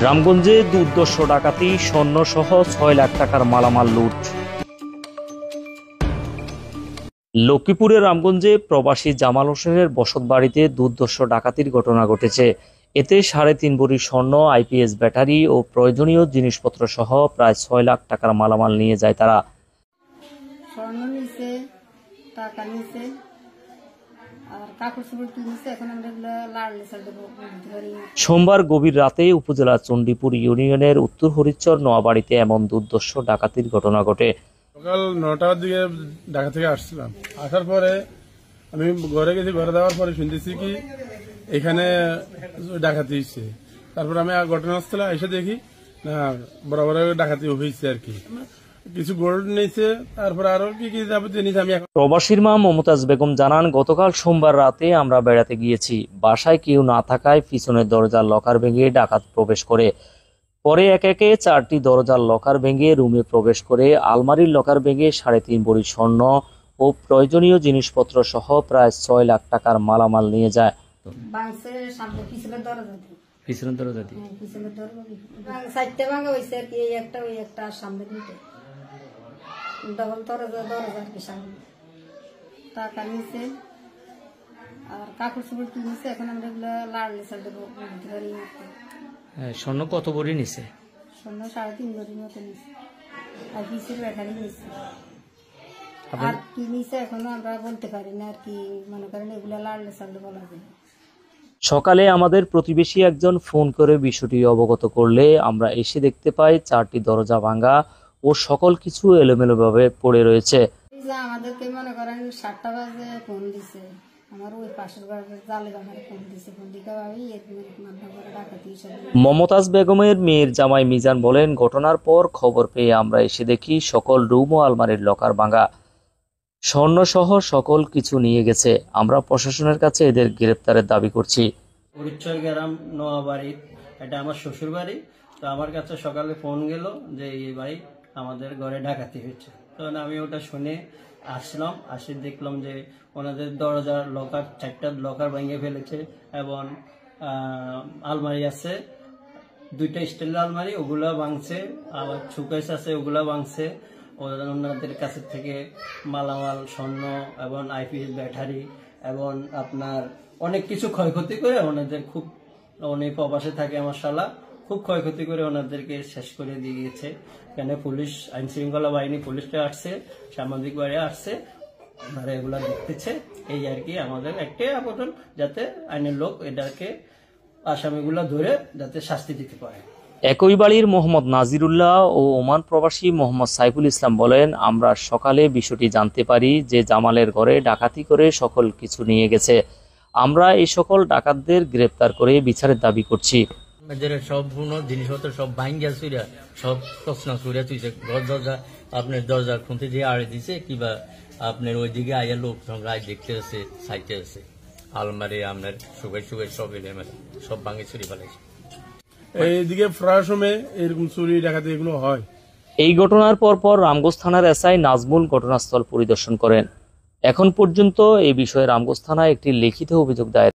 রামগঞ্জে দুর্ধর্ষ ডাকাতি, স্বর্ণসহ ৬ লাখ টাকার মালামাল লুট। লক্ষ্মীপুরের রামগঞ্জে প্রবাসী জামাল হোসেনের বসতবাড়িতে দুর্ধর্ষ ডাকাতির ঘটনা ঘটেছে। এতে ৩.৫ ভরি স্বর্ণ, আইপিএস ব্যাটারি ও প্রয়োজনীয় জিনিসপত্র সহ প্রায় ৬ লাখ টাকার মালামাল নিয়ে যায় তারা। সোমবার গভীর রাতে উপজেলার চণ্ডীপুর ইউনিয়নের উত্তর হরিচর নোয়াবাড়িতে এমন দুর্ধর্ষ ডাকাতির ঘটনা ঘটে। সকাল ৯টার দিকে ঢাকা থেকে আসছিলাম। আসার পরে আমি ঘরে গেছি। ঘরে যাওয়ার পরে শুনতেছি কি এখানে ডাকাতি হয়েছে। তারপর আমি ঘটনাস্থলে এসে দেখি না বরাবর ডাকাতি হয়েছে আর কি। কিছু গোল্ড নিয়েছে, তারপর আরো কি কি জিনিস। আমি প্রবাসীর মা মমতাজ বেগম জানান, গতকাল সোমবার রাতে আমরা বেড়াতে গিয়েছি। বাসায় কেউ না থাকায় পিছনের দরজার লকার ভেঙে ডাকাত প্রবেশ করে। পরে একে একে ৪টি দরজার লকার ভেঙে রুমে প্রবেশ করে আলমারির লকার ভেঙে ৩.৫ ভরি স্বর্ণ ও প্রয়োজনীয় জিনিসপত্র সহ প্রায় ৬ লাখ টাকার মালামাল নিয়ে যায়। পিছনের দরজা দিয়ে টাকা নিচ্ছে আর কাপড় চোপড় কিনেছে। এখন আমরা এগুলো লাড়লে চাল দেবো। স্বর্ণ কত ভরি নিছে? স্বর্ণ ৩.৫ ভরির মতো নিচ্ছে। আর পিসের ব্যাটারি নিচ্ছে। আর কি নিচ্ছে এখনো আমরা বলতে পারি না আর কি। মনে করেন এগুলো লাড়লে চাল বলা যায়। সকালে আমাদের প্রতিবেশী একজন ফোন করে বিষয়টি অবগত করলে আমরা এসে দেখতে পাই ৪টি দরজা ভাঙা ও সকল কিছু এলোমেলোভাবে পড়ে রয়েছে। আমাদেরকে মনে করেন ৭টা বাজে ফোন দিছে। আমার ওই পাশের বাড়ির জালে বাগানে ফোন দিছে। ফোন দিকে ভাবি ডাকাতি। মমতাজ বেগমের মেয়ের জামাই মিজান বলেন, ঘটনার পর খবর পেয়ে আমরা এসে দেখি সকল রুম ও আলমারির লকার ভাঙা, স্বর্ণসহ সকল কিছু নিয়ে গেছে। আমরা প্রশাসনের কাছে এদের গ্রেপ্তারের দাবি করছি। হরিচর গ্রাম নোয়াবাড়ি, এটা আমার শ্বশুর বাড়ি। তো আমার কাছে সকালে ফোন গেল যে এই বাড়ি আমাদের ঘরে ডাকাতি হয়েছে। তখন আমি ওটা শুনে আসলাম। আসি দেখলাম যে ওনাদের দরজার লকার ৪টা লকার ভেঙে ফেলেছে এবং আলমারি আছে 2টা স্টিলের আলমারি, ওগুলা ভাঙছে। আবার শোকেস আছে, ওগুলা ভাঙছে। ওনাদের কাছে থেকে মালামাল, স্বর্ণ এবং আইপিএস ব্যাটারি এবং আপনার অনেক কিছু ক্ষয়ক্ষতি করে ওনাদের খুব অনেক প্রবাসে থাকে আমার শালা, খুব ক্ষয়ক্ষতি করে ওনাদেরকে শেষ করে দিয়ে গেছে। এখানে পুলিশ, আইন শৃঙ্খলা বাহিনী, পুলিশটা আসছে, সামাজিক বাড়ি আসছে, ওনারা এগুলা দেখতেছে। এই আর কি আমাদের একটাই আবেদন, যাতে আইনের লোক এটাকে আসামিগুলা ধরে যাতে শাস্তি দিতে পারে। একই বাড়ির মোহাম্মদ নাজিরুল্লাহ ও ওমান প্রবাসী মোহাম্মদ সাইফুল ইসলাম বলেন, আমরা সকালে বিষয়টি জানতে পারি যে জামালের ঘরে ডাকাতি করে সকল কিছু নিয়ে গেছে। আমরা এই সকল ডাকাতদের গ্রেপ্তার করে বিচারের দাবি করছি। সম্পূর্ণ জিনিসপত্র সব ভাঙ্গা চুরিয়া, সব তছনা চুরিয়া তুইছে। ঘর দরজা আপনার দরজা খুঁতে দিয়ে আড়ে দিছে, কিবা আপনার ওইদিকে আইয়া লোক রায় দেখতে আছে, সাইতে আছে। আলমারি আপনার সুগাই সব এলেমেলে সব ভাঙে চুরি ফেলাইছে। এইদিকে প্রায় সময় এরকম চুরি ডাকাতি এগুলো হয়। এই ঘটনার পরপর রামগঞ্জ থানার এসআই নাজমুল ঘটনাস্থল পরিদর্শন করেন। এখন পর্যন্ত এই বিষয়ে রামগঞ্জ থানায় একটি লিখিত অভিযোগ দায়ের